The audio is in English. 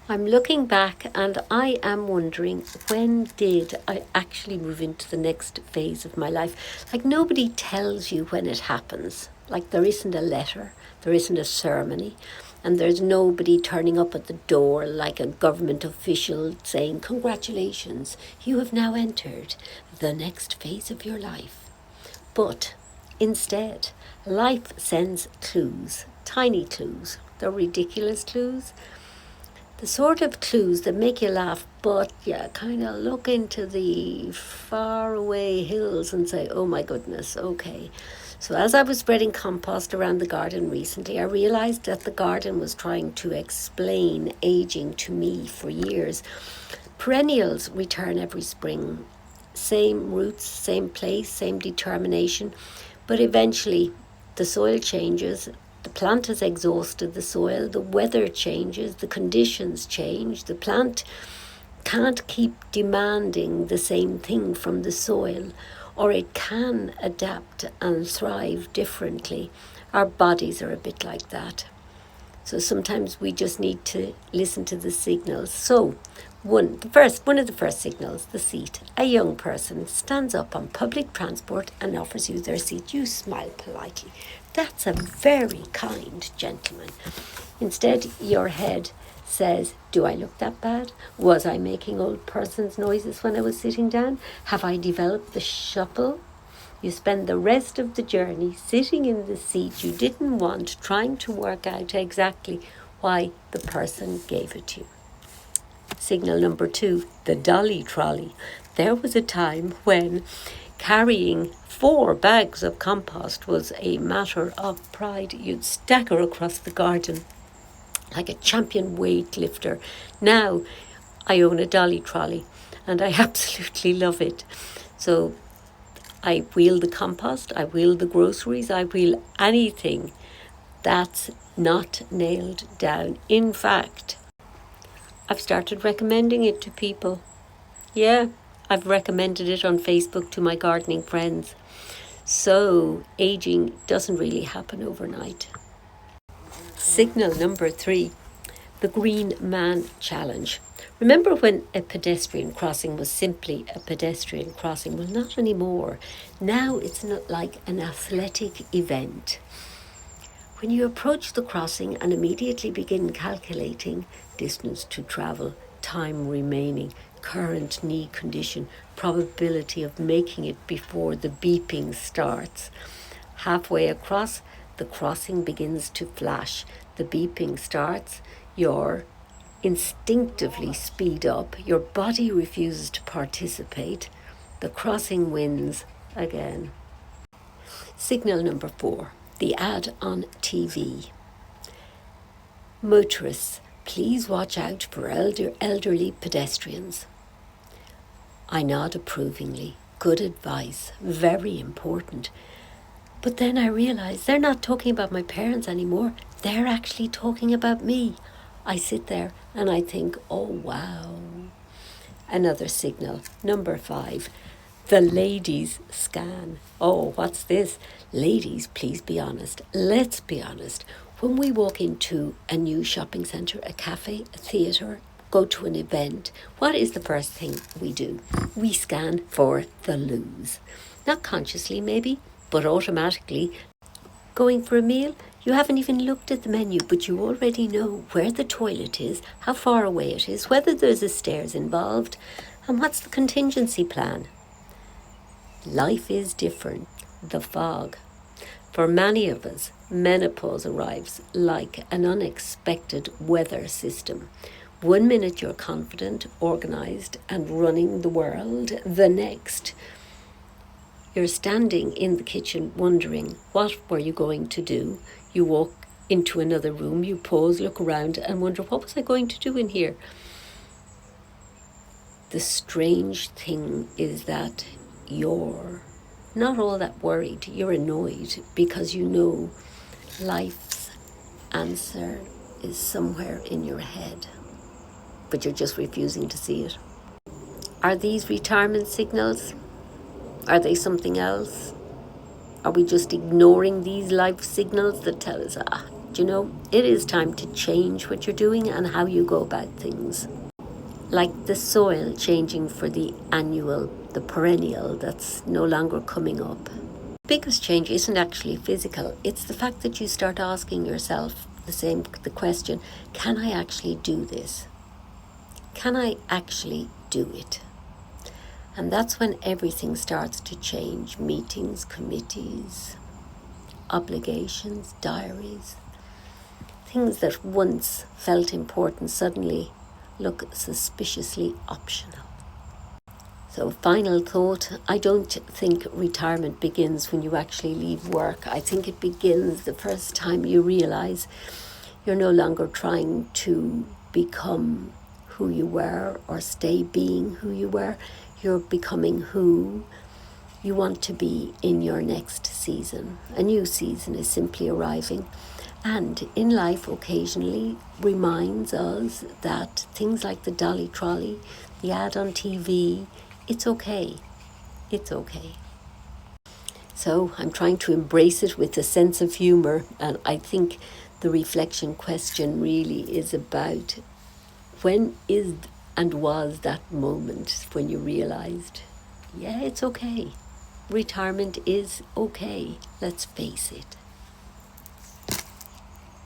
I'm looking back and I am wondering, when did I actually move into the next phase of my life? Like, nobody tells you when it happens. Like, there isn't a letter, there isn't a ceremony, and there's nobody turning up at the door like a government official saying, "Congratulations, you have now entered the next phase of your life." But instead, life sends clues, tiny clues. They're ridiculous clues, the sort of clues that make you laugh, but you kind of look into the faraway hills and say, "Oh my goodness, okay." So as I was spreading compost around the garden recently, I realized that the garden was trying to explain aging to me for years. Perennials return every spring. Same roots, same place, same determination. But eventually the soil changes, the plant has exhausted the soil, the weather changes, the conditions change, the plant can't keep demanding the same thing from the soil, or it can adapt and thrive differently. Our bodies are a bit like that. So sometimes we just need to listen to the signals. So one of the first signals, the seat. A young person stands up on public transport and offers you their seat. You smile politely. That's a very kind gentleman. Instead, your head says, "Do I look that bad? Was I making old person's noises when I was sitting down? Have I developed the shuffle?" You spend the rest of the journey sitting in the seat you didn't want, trying to work out exactly why the person gave it to you. Signal number 2, the dolly trolley. There was a time when carrying 4 bags of compost was a matter of pride. You'd stagger across the garden like a champion weightlifter. Now I own a dolly trolley and I absolutely love it. So I wheel the compost, I wheel the groceries, I wheel anything that's not nailed down. In fact, I've started recommending it to people. Yeah, I've recommended it on Facebook to my gardening friends. So aging doesn't really happen overnight. Signal number 3, the Green Man Challenge. Remember when a pedestrian crossing was simply a pedestrian crossing? Well, not anymore. Now it's not like an athletic event. When you approach the crossing and immediately begin calculating distance to travel, time remaining, current knee condition, probability of making it before the beeping starts. Halfway across, the crossing begins to flash. The beeping starts. You're instinctively speed up. Your body refuses to participate. The crossing wins again. Signal number 4, the ad on TV. Motorists, please watch out for elderly pedestrians. I nod approvingly. Good advice, very important. But then I realize they're not talking about my parents anymore. They're actually talking about me. I sit there and I think, oh wow. Another signal, number 5, the ladies scan. Oh, what's this? Ladies, please be honest. Let's be honest. When we walk into a new shopping centre, a cafe, a theatre, go to an event, what is the first thing we do? We scan for the loos. Not consciously maybe, but automatically. Going for a meal, you haven't even looked at the menu, but you already know where the toilet is, how far away it is, whether there's a stairs involved, and what's the contingency plan. Life is different. The fog. For many of us, menopause arrives like an unexpected weather system. 1 minute you're confident, organised, and running the world. The next, you're standing in the kitchen wondering, what were you going to do? You walk into another room, you pause, look around, and wonder, what was I going to do in here? The strange thing is that you're not all that worried. You're annoyed because you know life's answer is somewhere in your head, but you're just refusing to see it. Are these retirement signals? Are they something else? Are we just ignoring these life signals that tell us, Do you know, it is time to change what you're doing and how you go about things. Like the soil changing for the annual, the perennial that's no longer coming up. Biggest change isn't actually physical. It's the fact that you start asking yourself the question, can I actually do this? Can I actually do it? And that's when everything starts to change. Meetings, committees, obligations, diaries. Things that once felt important suddenly look suspiciously optional. So, final thought, I don't think retirement begins when you actually leave work. I think it begins the first time you realise you're no longer trying to become who you were or stay being who you were. You're becoming who you want to be in your next season. A new season is simply arriving. And in life occasionally reminds us that things like the dolly trolley, the ad on TV, it's okay. It's okay. So I'm trying to embrace it with a sense of humour, and I think the reflection question really is about when is and was that moment when you realised, yeah, it's okay. Retirement is okay. Let's face it.